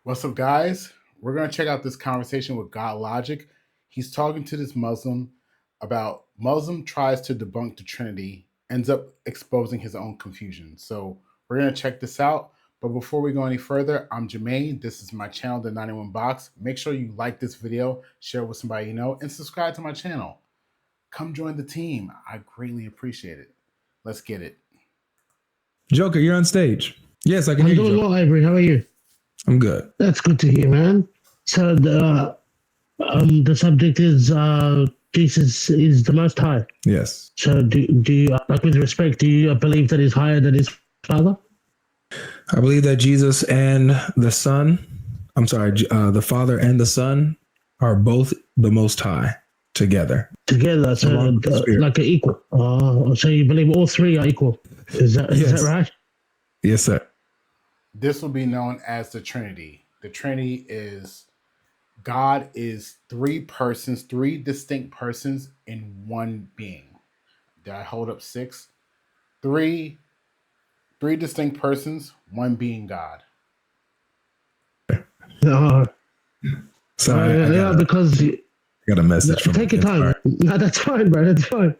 What's up, guys? We're going to check out this conversation with Godlogic. He's talking to this Muslim about Muslim tries to debunk the Trinity, ends up exposing his own confusion. So we're going to check this out. But before we go any further, I'm Jermaine. This is my channel, The 91 Box. Make sure you like this video, share it with somebody you know, and subscribe to my channel. Come join the team. I greatly appreciate it. Let's get it. Joker, you're on stage. Yes, I can hear you. I'm doing well, Avery. How are you? I'm good. That's good to hear, man. So the subject is Jesus is the Most High. Yes. So do you, like, with respect, do you believe that he's higher than his Father? I believe that Jesus and the Son, the Father and the Son are both the Most High together. Together, so like an equal. So you believe all three are equal. Is that right? Yes, sir. This will be known as the Trinity. The Trinity is God is three persons, three distinct persons in one being. Did I hold up six? Three distinct persons, one being God. Sorry, because I got a message from take your time. No, that's fine, bro. That's fine.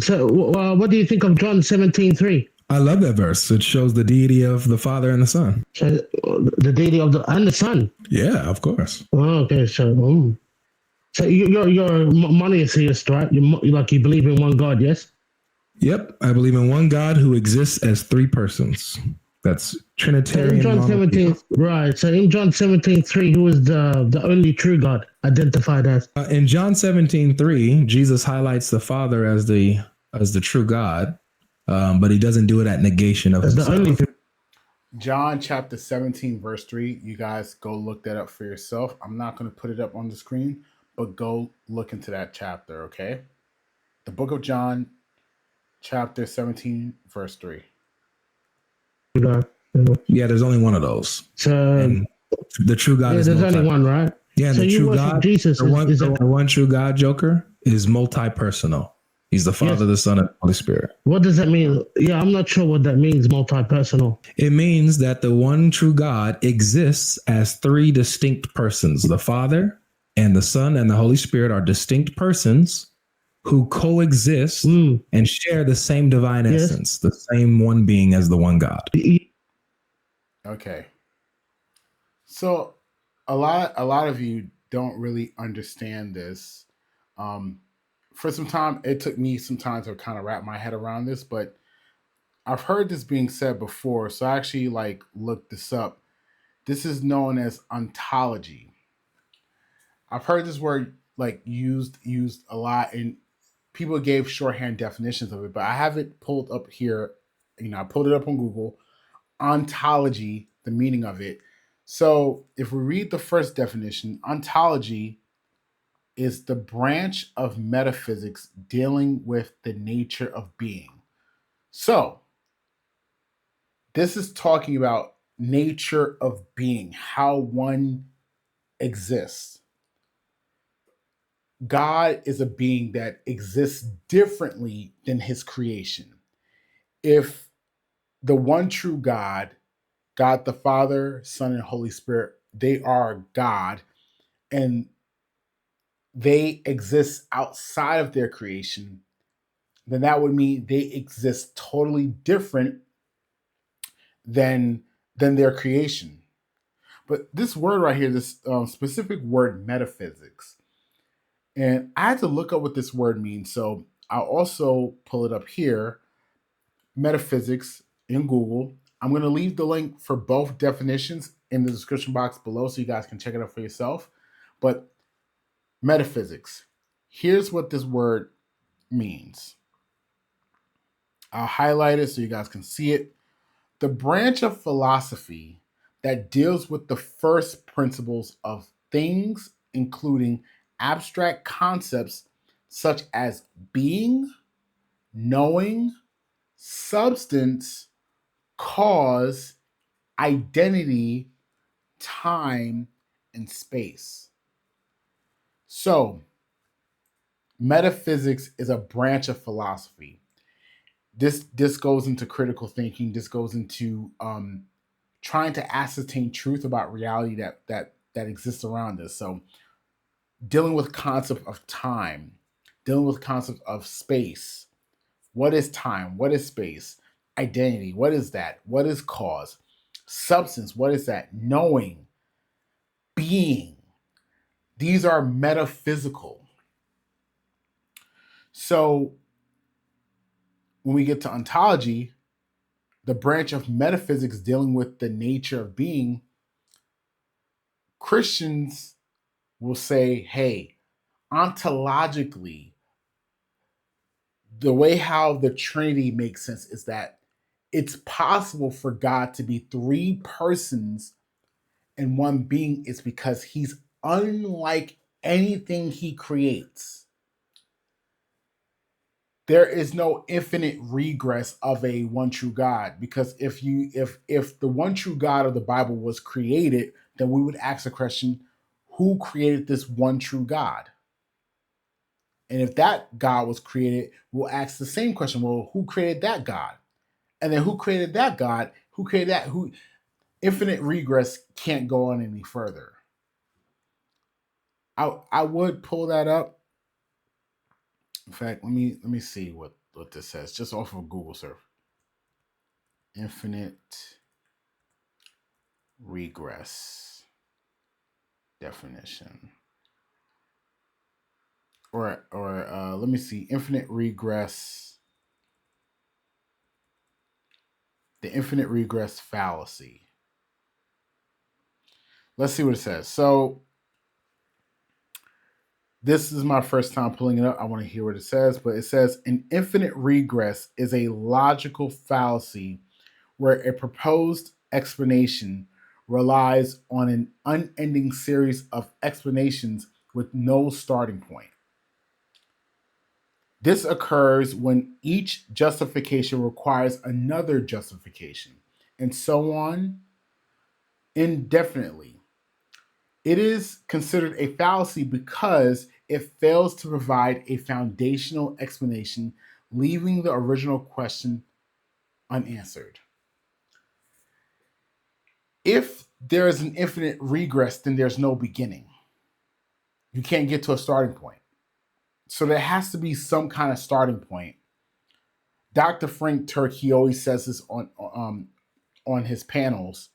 So what do you think of John 17:3? I love that verse. It shows the deity of the Father and the Son. So the deity of the Son. Yeah, of course. Oh, okay, so you're a monotheist, right? You believe in one God, yes? Yep, I believe in one God who exists as three persons. That's Trinitarian. So in John 17, right? So in John 17:3, who is the only true God identified as? In John 17:3, Jesus highlights the Father as the true God. But he doesn't do it at negation of himself. John chapter 17, verse 3. You guys go look that up for yourself. I'm not going to put it up on the screen, but go look into that chapter, okay? The book of John, chapter 17, verse 3. Yeah, there's only one of those. So and the true God is there's only one, right? Yeah, and so the true God, Jesus the one true God, Joker, is multi-personal. He's the Father, the Son, and the Holy Spirit. What does that mean? Yeah, I'm not sure what that means, multi-personal. It means that the one true God exists as three distinct persons. The Father and the Son and the Holy Spirit are distinct persons who coexist and share the same divine essence, the same one being as the one God. Okay. So a lot of you don't really understand this. For some time, it took me some time to kind of wrap my head around this, but I've heard this being said before, so I actually looked this up. This is known as ontology. I've heard this word used a lot, and people gave shorthand definitions of it, but I have it pulled up here. I pulled it up on Google. Ontology, the meaning of it. So if we read the first definition, ontology is the branch of metaphysics dealing with the nature of being. So this is talking about nature of being, how one exists. God is a being that exists differently than his creation. If the one true God, God the Father, Son, and Holy Spirit, they are God, and they exist outside of their creation, then that would mean they exist totally different than their creation. But this word right here, this specific word, metaphysics, and I had to look up what this word means. So I'll also pull it up here, metaphysics in Google. I'm going to leave the link for both definitions in the description box below so you guys can check it out for yourself. But metaphysics, here's what this word means. I'll highlight it so you guys can see it. The branch of philosophy that deals with the first principles of things, including abstract concepts such as being, knowing, substance, cause, identity, time, and space. So, metaphysics is a branch of philosophy. This goes into critical thinking. This goes into trying to ascertain truth about reality that exists around us. So dealing with concept of time, dealing with concept of space. What is time? What is space? Identity. What is that? What is cause? Substance. What is that? Knowing. Being. These are metaphysical. So when we get to ontology, the branch of metaphysics dealing with the nature of being, Christians will say, hey, ontologically, the way how the Trinity makes sense is that it's possible for God to be three persons and one being is because he's unlike anything he creates. There is no infinite regress of a one true God, because if the one true God of the Bible was created, then we would ask the question, who created this one true God? And if that God was created, we'll ask the same question, well, who created that God? And then who created that God? Who created that? Who? Infinite regress can't go on any further. I would pull that up. In fact, let me see what this says, just off of Google search. Infinite regress definition. Or let me see, infinite regress, the infinite regress fallacy. Let's see what it says. So this is my first time pulling it up. I want to hear what it says, but it says an infinite regress is a logical fallacy where a proposed explanation relies on an unending series of explanations with no starting point. This occurs when each justification requires another justification, and so on indefinitely. It is considered a fallacy because it fails to provide a foundational explanation, leaving the original question unanswered. If there is an infinite regress, then there's no beginning. You can't get to a starting point. So there has to be some kind of starting point. Dr. Frank Turk, he always says this on his panels,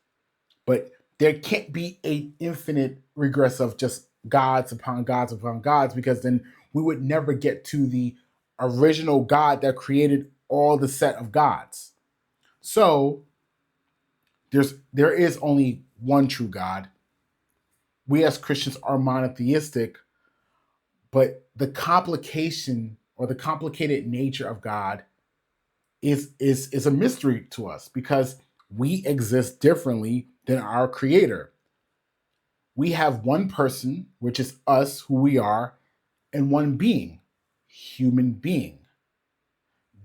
but there can't be an infinite regress of just gods upon gods upon gods, because then we would never get to the original God that created all the set of gods. So there is only one true God. We as Christians are monotheistic, but the complication or the complicated nature of God is a mystery to us, because we exist differently than our creator. We have one person, which is us, who we are, and one being, human being.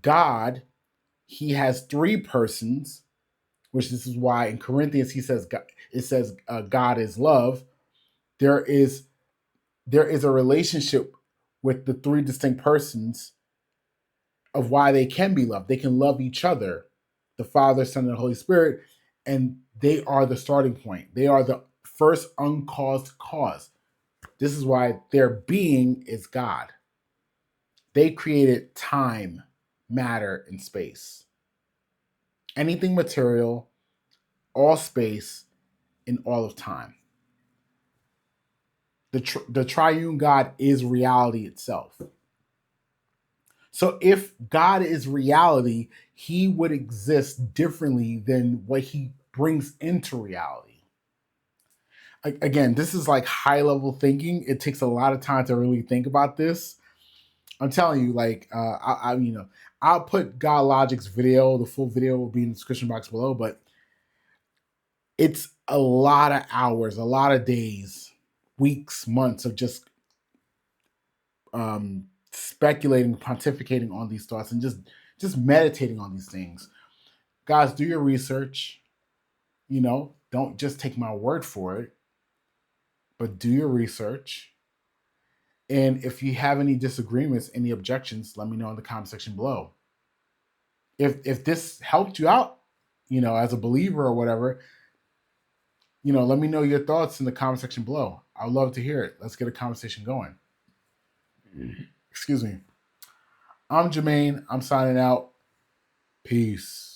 God, he has three persons, which this is why in Corinthians it says God is love. There is a relationship with the three distinct persons of why they can be loved. They can love each other, the Father, Son, and the Holy Spirit, and they are the starting point. They are the first uncaused cause. This is why their being is God. They created time, matter, and space. Anything material, all space, and all of time. The triune God is reality itself. So if God is reality, he would exist differently than what he brings into reality. Again, this is like high level thinking. It takes a lot of time to really think about this. I'm telling you, like, I'll put Godlogic's video. The full video will be in the description box below, but it's a lot of hours, a lot of days, weeks, months of just speculating, pontificating on these thoughts, and just meditating on these things. Guys, do your research. Don't just take my word for it, but do your research. And if you have any disagreements, any objections, let me know in the comment section below. If this helped you out, as a believer or whatever, let me know your thoughts in the comment section below. I'd love to hear it. Let's get a conversation going. Excuse me. I'm Jermaine. I'm signing out. Peace.